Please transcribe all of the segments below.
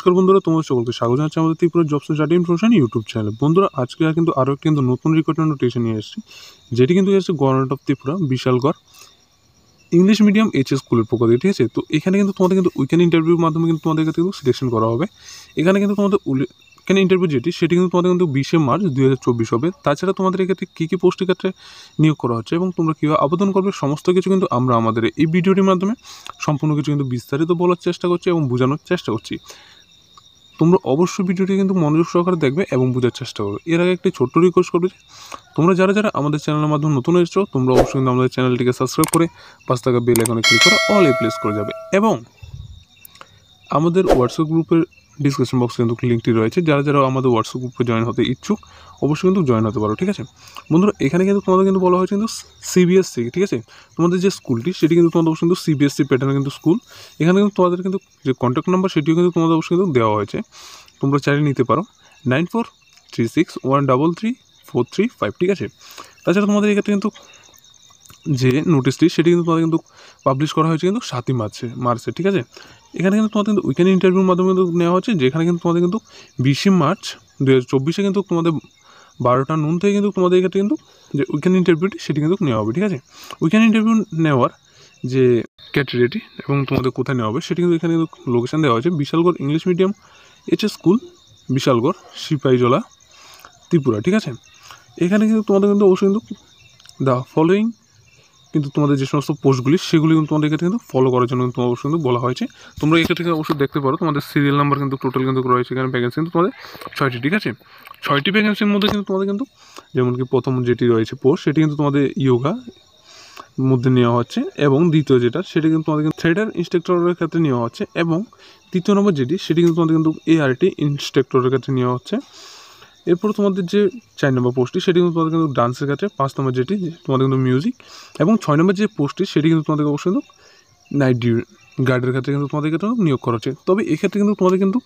নমস্কার বন্ধুরা, তোমাদের সকলকে স্বাগত জানাচ্ছি আমাদের Tripura jobs study information YouTube চ্যানেলে। বন্ধুরা, আজকে কিন্তু আরও একটি নতুন রিক্রুটমেন্ট নোটিফিকেশন নিয়ে এসেছি, যেটি কিন্তু এসেছে government of Tripura Bishalgarh English medium HS স্কুলের পক্ষ থেকে। ঠিক আছে, তো এখানে কিন্তু তোমাদের কিন্তু উইকেন্ড ইন্টারভিউর মাধ্যমে কিন্তু তোমাদের কিন্তু সিলেকশন করা হবে। এখানে কিন্তু তোমাদের উইকেন্ড ইন্টারভিউ সেটি কিন্তু তোমাদের কিন্তু 20 মার্চ 2024 হবে। তাছাড়া তোমাদের এক্ষেত্রে কী কী পোস্টের ক্ষেত্রে নিয়োগ করা হচ্ছে এবং তোমরা কীভাবে আবেদন করবে সমস্ত কিছু কিন্তু আমরা আমাদের এই ভিডিওটির মাধ্যমে সম্পূর্ণ কিছু কিন্তু বিস্তারিত বলার চেষ্টা করছি এবং বোঝানোর চেষ্টা করছি। তোমরা অবশ্যই ভিডিওটি কিন্তু মনোযোগ সহকারে দেখবে এবং বোঝার চেষ্টা করবে। এর আগে একটি ছোট্ট রিকোয়েস্ট করবে, তোমরা যারা আমাদের চ্যানেলের মাধ্যমে নতুন এসেছো, তোমরা অবশ্যই কিন্তু আমাদের চ্যানেলটিকে সাবস্ক্রাইব করে পাশ থাকা বেল আইকনে ক্লিক করে অল এ প্লেস করে যাবে। এবং আমাদের হোয়াটসঅ্যাপ গ্রুপের ডিসক্রিপশন বক্সে কিন্তু লিঙ্কটি রয়েছে, যারা আমাদের হোয়াটসঅ্যাপ গ্রুপে জয়েন হতে ইচ্ছুক অবশ্যই কিন্তু জয়েন হতে পারো। ঠিক আছে বন্ধুরা, এখানে কিন্তু তোমাদের কিন্তু বলা হয়েছে কিন্তু সিবিএসসি। ঠিক আছে, তোমাদের যে স্কুলটি সেটি কিন্তু তোমাদের অবশ্যই কিন্তু সিবিএসসি প্যাটার্নের কিন্তু স্কুল। এখানে কিন্তু তোমাদের কিন্তু যে কন্ট্যাক্ট নাম্বার সেটিও কিন্তু তোমাদের অবশ্যই কিন্তু দেওয়া হয়েছে, তোমরা চাইলে নিতে পারো 9436133435। ঠিক আছে, তাছাড়া তোমাদের এক্ষেত্রে কিন্তু যে নোটিশটি সেটি কিন্তু তোমাদের কিন্তু পাবলিশ করা হয়েছে কিন্তু 7ই মার্চে। ঠিক আছে, এখানে কিন্তু তোমাদের কিন্তু উইকেন্ড ইন্টারভিউর মাধ্যমে কিন্তু নেওয়া হচ্ছে, যেখানে কিন্তু তোমাদের কিন্তু 20 মার্চ 2024 কিন্তু তোমাদের 12টা নুন থেকে কিন্তু তোমাদের এক্ষেত্রে কিন্তু যে উইকেন্ড ইন্টারভিউটি সেটি কিন্তু নেওয়া হবে। ঠিক আছে, উইকেন্ড ইন্টারভিউ নেওয়ার যে ক্যাটেগরিটি এবং তোমাদের কোথায় নেওয়া হবে সেটি কিন্তু এখানে কিন্তু লোকেশান দেওয়া হয়েছে, Bishalgarh English medium HS school, Bishalgarh, Sepahijala, Tripura. ঠিক আছে, এখানে কিন্তু তোমাদের কিন্তু অবশ্যই কিন্তু দ্য ফলোয়িং কিন্তু তোমাদের যে সমস্ত পোস্টগুলি সেগুলি কিন্তু তোমাদের এক্ষেত্রে কিন্তু ফলো করার জন্য কিন্তু অবশ্যই কিন্তু বলা হয়েছে। তোমরা এক্ষেত্রে অবশ্যই দেখতে পারো তোমাদের সিরিয়াল নাম্বার কিন্তু টোটাল কিন্তু রয়েছে এখানে ভ্যাকেন্সি কিন্তু তোমাদের 6টি। ঠিক আছে, 6টি ভ্যাকেন্সির মধ্যে কিন্তু তোমাদের কিন্তু যেমন কি প্রথম যেটি রয়েছে পোস্ট সেটি কিন্তু তোমাদের ইয়োগা মধ্যে নেওয়া হচ্ছে, এবং দ্বিতীয় যেটা সেটি কিন্তু তোমাদের কিন্তু থিয়েটার ইনস্ট্রাক্টরের ক্ষেত্রে নেওয়া হচ্ছে, এবং তৃতীয় নম্বর যেটি সেটি কিন্তু তোমাদের কিন্তু এআরটি ইনস্ট্রাক্টরের ক্ষেত্রে নেওয়া হচ্ছে। এরপর তোমাদের যে 4 নম্বর পোস্টটি সেটি কিন্তু তোমাদের কিন্তু ডান্সের ক্ষেত্রে, 5 নম্বর যেটি তোমাদের কিন্তু মিউজিক, এবং 6 নম্বর যে পোস্টটি সেটি কিন্তু তোমাদের অবশ্যই কিন্তু নাইট গার্ডের ক্ষেত্রে কিন্তু তোমাদের ক্ষেত্রে নিয়োগ করা হচ্ছে। তবে এক্ষেত্রে কিন্তু তোমাদের কিন্তু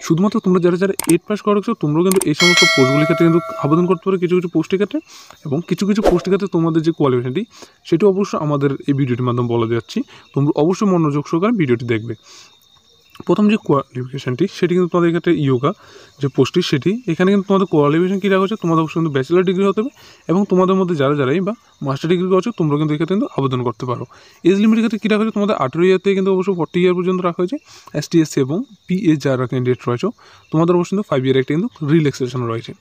শুধুমাত্র তোমরা যারা 8 পাস করেছো তোমরাও কিন্তু এই সমস্ত পোস্টগুলির ক্ষেত্রে কিন্তু আবেদন করতে পারো কিছু পোস্টের ক্ষেত্রে, এবং কিছু পোস্টের ক্ষেত্রে তোমাদের যে কোয়ালিফিকেশনটি সেটি অবশ্যই আমাদের এই ভিডিওটির মাধ্যমে বলে যাচ্ছি, তোমরা অবশ্যই মনোযোগ সহকারে ভিডিওটি দেখবে। প্রথম যে কোয়ালিফিকেশানটি সেটি কিন্তু তোমাদের ক্ষেত্রে ইয়োগা যে পোস্টটি সেটি, এখানে কিন্তু তোমাদের কোয়ালিফিকেশান কী রাখা হচ্ছে, তোমাদের অবশ্যই কিন্তু ব্যাচেলার ডিগ্রি হতে হবে, এবং তোমাদের মধ্যে যারাই বা মাস্টার ডিগ্রি করছো তোমরা কিন্তু এক্ষেত্রে কিন্তু আবেদন করতে পারো। এজ লিমিটের ক্ষেত্রে কী রাখা হয়েছে, তোমাদের 18 ইয়ার থেকে কিন্তু অবশ্যই 40 ইয়ার পর্যন্ত রাখা হয়েছে। ST/SC এবং PA যারা ক্যান্ডিডেট রয়েছে তোমাদের অবশ্যই কিন্তু 5 ইয়ার একটা কিন্তু রিল্যাক্সেশন রয়েছে।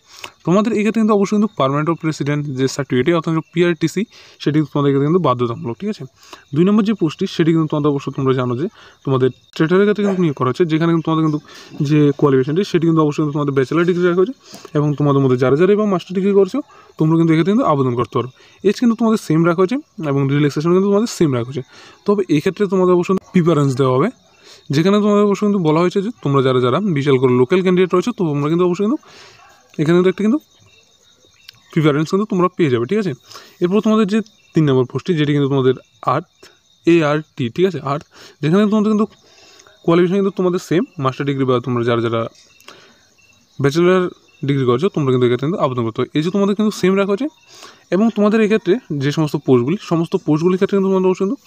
তোমাদের এক্ষেত্রে কিন্তু অবশ্যই কিন্তু পার্মানেন্ট অফ প্রেসিডেন্ট যে সার্টিফিকেট অর্থাৎ PRTC সেটি তোমাদের ক্ষেত্রে কিন্তু বাধ্যতামূলক। ঠিক আছে, 2 নম্বর যে পোস্টটি সেটি কিন্তু তোমাদের অবশ্যই তোমরা জানো যে তোমাদের ট্রেডারের ক্ষেত্রে কিন্তু নিয়োগ করা হচ্ছে, যেখানে কিন্তু তোমাদের কিন্তু যে কোয়ালিফিকেশনটি সেটি কিন্তু অবশ্যই তোমাদের ব্যাচেলার ডিগ্রি রাখা হয়েছে, এবং তোমাদের মধ্যে যারা বা মাস্টার ডিগ্রি করছো তোমরা কিন্তু এক্ষেত্রে কিন্তু আবেদন করতে পারো। এজ কিন্তু তোমাদের সেম রাখা হয়েছে এবং রিল্যাক্সেশন কিন্তু তোমাদের সেম রাখা হয়েছে। তবে এক্ষেত্রে তোমাদের অবশ্যই প্রিফারেন্স দেওয়া হবে, যেখানে তোমাদের অবশ্যই কিন্তু বলা হয়েছে যে তোমরা যারা বিশাল করে লোকাল ক্যান্ডিডেট রয়েছে তো তোমরা কিন্তু অবশ্যই কিন্তু এখানে কিন্তু একটা কিন্তু প্রিফারেন্স কিন্তু তোমরা পেয়ে যাবে। ঠিক আছে, এরপর তোমাদের যে 3 নম্বর পোস্টটি যেটি কিন্তু তোমাদের ART। ঠিক আছে, আর্থ, যেখানে তোমাদের কিন্তু কোয়ালিফিকেশন কিন্তু তোমাদের সেম, মাস্টার ডিগ্রি বা তোমরা যারা ব্যাচেলার ডিগ্রি করছো তোমরা কিন্তু এক্ষেত্রে কিন্তু আবেদন করতে হবে। এই যে তোমাদের কিন্তু সেম রাখা হয়েছে, এবং তোমাদের এক্ষেত্রে যে সমস্ত পোস্টগুলির ক্ষেত্রে কিন্তু তোমাদের অবশ্যই কিন্তু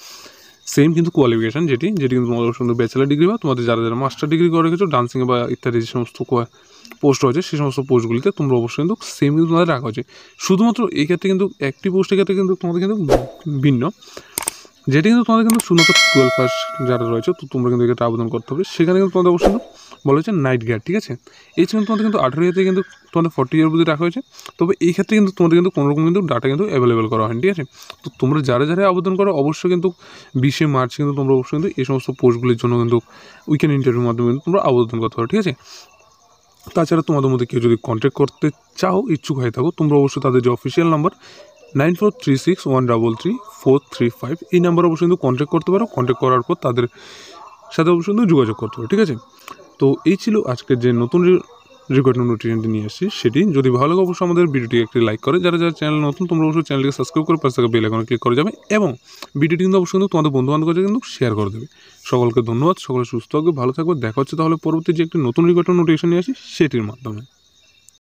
সেম কিন্তু কোয়ালিফিকেশান যেটি কিন্তু তোমাদের অবশ্যই কিন্তু ব্যাচেলার ডিগ্রি বা তোমাদের যারা মাস্টার ডিগ্রি করে রেখেছো ডান্সিং বা ইত্যাদি যে সমস্ত পোস্ট রয়েছে সেই সমস্ত পোস্টগুলিতে তোমরা অবশ্যই কিন্তু সেম কিন্তু তোমাদের রাখা হয়েছে। শুধুমাত্র এই ক্ষেত্রে কিন্তু একটি পোস্টের ক্ষেত্রে কিন্তু তোমাদের কিন্তু ভিন্ন, যেটি কিন্তু তোমাদের কিন্তু শুধুমাত্র 12 পাস যারা রয়েছে তো তোমরা কিন্তু এক্ষেত্রে আবেদন করতে হবে। সেখানে কিন্তু তোমাদের অবশ্যই বলা হয়েছে নাইট গার্ড। ঠিক আছে, এই জন্য তোমাদের কিন্তু 18 ইয়ার থেকে কিন্তু তোমাদের 40 ইয়ার অবধি রাখা হয়েছে। তবে এই ক্ষেত্রে কিন্তু তোমাদের কিন্তু কোনো রকম কিন্তু ডাটা কিন্তু অ্যাভেলেবেল করা হয়নি। ঠিক আছে, তো তোমরা যারা আবেদন করো অবশ্যই কিন্তু 20 মার্চ কিন্তু তোমরা অবশ্যই কিন্তু এই সমস্ত পোস্টগুলির জন্য কিন্তু উইকেন্ড ইন্টারভিউর মাধ্যমে কিন্তু তোমরা আবেদন করতে পারো। ঠিক আছে, তাছাড়া তোমাদের মধ্যে কেউ যদি কন্ট্যাক্ট করতে চাও, ইচ্ছুক হয়ে থাকো, তোমরা অবশ্যই তাদের যে অফিসিয়াল নাম্বার 9436133435 এই নাম্বার অবশ্যই কিন্তু কন্ট্যাক্ট করতে পারো। কন্ট্যাক্ট করার পর তাদের সাথে অবশ্যই কিন্তু যোগাযোগ করতে পারো। ঠিক আছে, তো এই ছিল আজকের যে নতুন রিক্রুটমেন্ট নোটিফিকেশনটি নিয়ে আসছি সেটি। যদি ভালো লাগে অবশ্যই আমাদের ভিডিওটি একটি লাইক করে, যারা চ্যানেল নতুন তোমরা অবশ্যই চ্যানেলকে সাবস্ক্রাইব করে পাশে থাকা বেল আইকনে ক্লিক করে যাবে, এবং ভিডিওটি কিন্তু অবশ্যই কিন্তু তোমাদের বন্ধুবান্ধবের কাছে কিন্তু শেয়ার করে দেবে। সকলকে ধন্যবাদ, সকলে সুস্থ থাকবে, ভালো থাকবে। দেখা হচ্ছে তাহলে পরবর্তী যে একটি নতুন রিক্রুটমেন্ট নোটিফিকেশন নিয়ে আসি সেটির মাধ্যমে।